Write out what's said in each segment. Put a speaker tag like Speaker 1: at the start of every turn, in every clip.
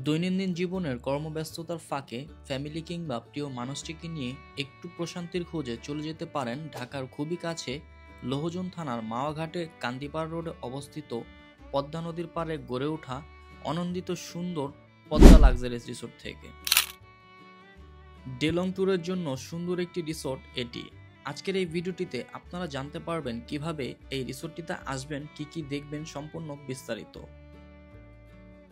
Speaker 1: দৈনন্দিন জীবনের কর্মব্যস্ততার ফাঁকে ফ্যামিলি কিংবা প্রিয় মানুষটিকে নিয়ে একটু প্রশান্তির খোঁজে চলে যেতে পারেন ঢাকার খুবই কাছে লোহজন থানার মাওয়াঘাটে কান্দিপাড় রোডে অবস্থিত পদ্মা নদীর পাড়ে গড়ে ওঠা অনন্দিত সুন্দর পদ্মা লাক্সারিয়াস রিসোর্ট থেকে। ডে লং ট্যুরের জন্য সুন্দর একটি রিসোর্ট এটি। আজকের এই ভিডিওটিতে আপনারা জানতে পারবেন কিভাবে এই রিসোর্টটিতে আসবেন, কি কি দেখবেন, সম্পূর্ণ বিস্তারিত।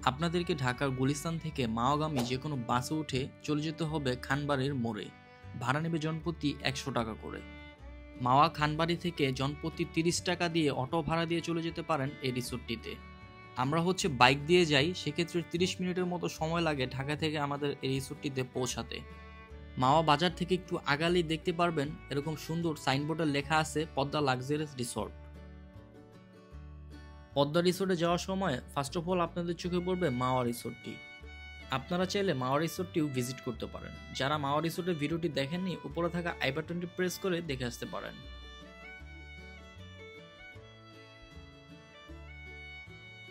Speaker 1: আপনাদেরকে ঢাকার গুলিস্তান থেকে মাওয়াগামী যে কোনো বাসে উঠে চলে যেতে হবে খানবাড়ির মোড়ে। ভাড়া নেবে জনপ্রতি 100 টাকা করে। মাওয়া খানবাড়ি থেকে জনপ্রতি 30 টাকা দিয়ে অটো ভাড়া দিয়ে চলে যেতে পারেন এই রিসোর্টটিতে। আমরা বাইক দিয়ে যাই, সেক্ষেত্রে 30 মিনিটের মতো সময় লাগে ঢাকা থেকে আমাদের এই রিসোর্টটিতে পৌঁছাতে। মাওয়া বাজার থেকে একটু আগালেই দেখতে পারবেন এরকম সুন্দর সাইনবোর্ডে লেখা আছে পদ্মা লাক্সারিয়াস রিসোর্ট। পদ্মা রিসোর্টে যাওয়ার সময় ফার্স্ট অফ অল আপনাদের চোখে পড়বে মাওয়া রিসোর্টটি। আপনারা চাইলে মাওয়া রিসোর্টটিও ভিজিট করতে পারেন। যারা মাওয়া রিসোর্টের ভিডিওটি দেখেননি, উপরে থাকা আই বাটনটি প্রেস করে দেখে আসতে পারেন।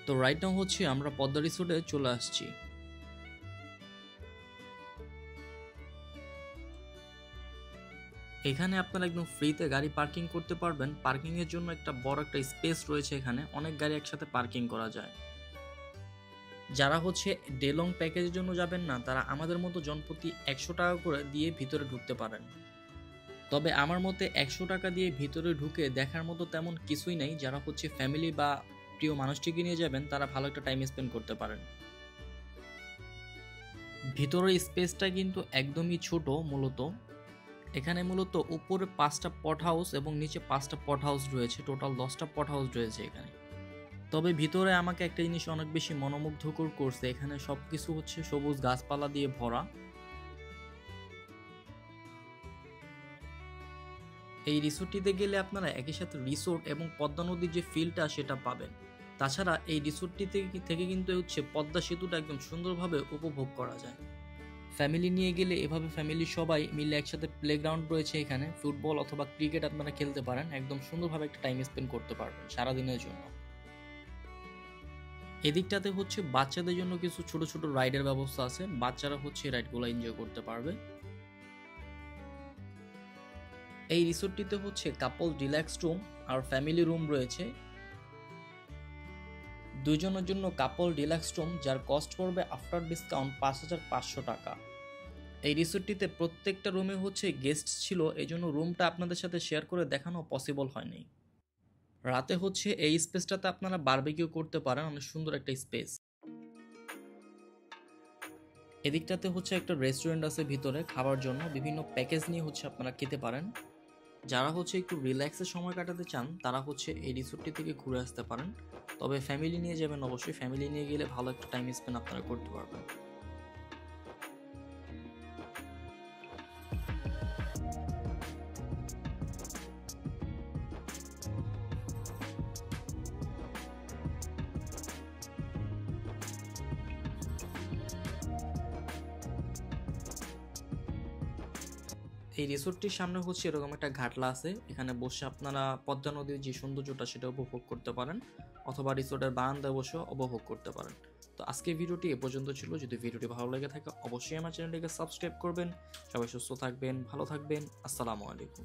Speaker 1: তো রাইট নাও আমরা পদ্মা রিসোর্টে চলে আসছি। এখানে আপনারা একদম ফ্রিতে গাড়ি পার্কিং করতে পারবেন। পার্কিং এর জন্য একটা বড় একটা স্পেস রয়েছে, এখানে অনেক গাড়ি একসাথে পার্কিং করা যায়। যারা ডে লং প্যাকেজের জন্য যাবেন না, তারা আমাদের মতো জনপ্রতি 100 টাকা করে দিয়ে ভিতরে ঢুকতে পারেন। তবে আমার মতে 100 টাকা দিয়ে ভিতরে ঢুকে দেখার মতো তেমন কিছুই নেই। যারা ফ্যামিলি বা প্রিয় মানুষটিকে নিয়ে যাবেন, তারা ভালো একটা টাইম স্পেন্ড করতে পারেন। ভিতরের স্পেসটা কিন্তু একদমই ছোট। এখানে মূলত উপরে 5টা পট হাউস এবং নিচে 5টা পট হাউস রয়েছে, টোটাল 10টা পট হাউস রয়েছে এখানে। তবে ভিতরে আমাকে একটা জিনিস অনেক বেশি মনোমুগ্ধকর করছে, এখানে সবকিছু সবুজ গাছপালা দিয়ে ভরা। এই রিসোর্টটিতে গেলে আপনারা একই সাথে রিসোর্ট এবং পদ্মা নদীর যে ফিলটা সেটা পাবেন। তাছাড়া এই রিসোর্টটি থেকে কিন্তু পদ্মা সেতুটা একদম সুন্দরভাবে উপভোগ করা যায়। ফ্যামিলি নিয়ে গেলে এভাবে ফ্যামিলি সবাই মিলে একসাথে প্লেগ্রাউন্ড রয়েছে, এখানে ফুটবল অথবা ক্রিকেট আপনারা খেলতে পারেন। একদম সুন্দরভাবে একটা টাইম স্পেন্ড করতে পারবেন সারাদিনের জন্য। এদিকটাতে বাচ্চাদের জন্য কিছু ছোট ছোট রাইডের ব্যবস্থা আছে, বাচ্চারা রাইডগুলো এনজয় করতে পারবে। এই রিসোর্টটিতে কাপল রিল্যাক্স রুম আর ফ্যামিলি রুম রয়েছে। দুইজনের জন্য কাপল রিল্যাক্স রুম, যার কস্ট পড়বে আফটার ডিসকাউন্ট 5500 টাকা। এই রিসোর্টটিতে প্রত্যেকটা রুমে গেস্ট ছিল, এই জন্য রুমটা আপনাদের সাথে শেয়ার করে দেখানো পসিবল হয়নি। রাতে এই স্পেসটাতে আপনারা বারবিকিউ করতে পারেন, অনেক সুন্দর একটা স্পেস। এদিকটাতে একটা রেস্টুরেন্ট আছে ভিতরে খাবার জন্য, বিভিন্ন প্যাকেজ নিয়ে আপনারা খেতে পারেন। যারা একটু রিল্যাক্সের সময় কাটাতে চান, তারা এই রিসোর্টটি থেকে ঘুরে আসতে পারেন। তবে ফ্যামিলি নিয়ে যাবেন অবশ্যই, ফ্যামিলি নিয়ে গেলে ভালো একটা টাইম স্পেন্ড আপনারা করতে পারবেন। এই রিসোর্টটির সামনে এরকম একটা ঘাটলা আছে, এখানে বসে আপনারা পদ্মা নদীর যে সৌন্দর্যটা সেটা উপভোগ করতে পারেন, অথবা রিসোর্টের বারান্দায় বসে উপভোগ করতে পারেন। তো আজকে ভিডিওটি এ পর্যন্ত ছিল। যদি ভিডিওটি ভালো লেগে থাকে অবশ্যই আমার চ্যানেলটিকে সাবস্ক্রাইব করবেন। সবাই সুস্থ থাকবেন, ভালো থাকবেন। আসসালামু আলাইকুম।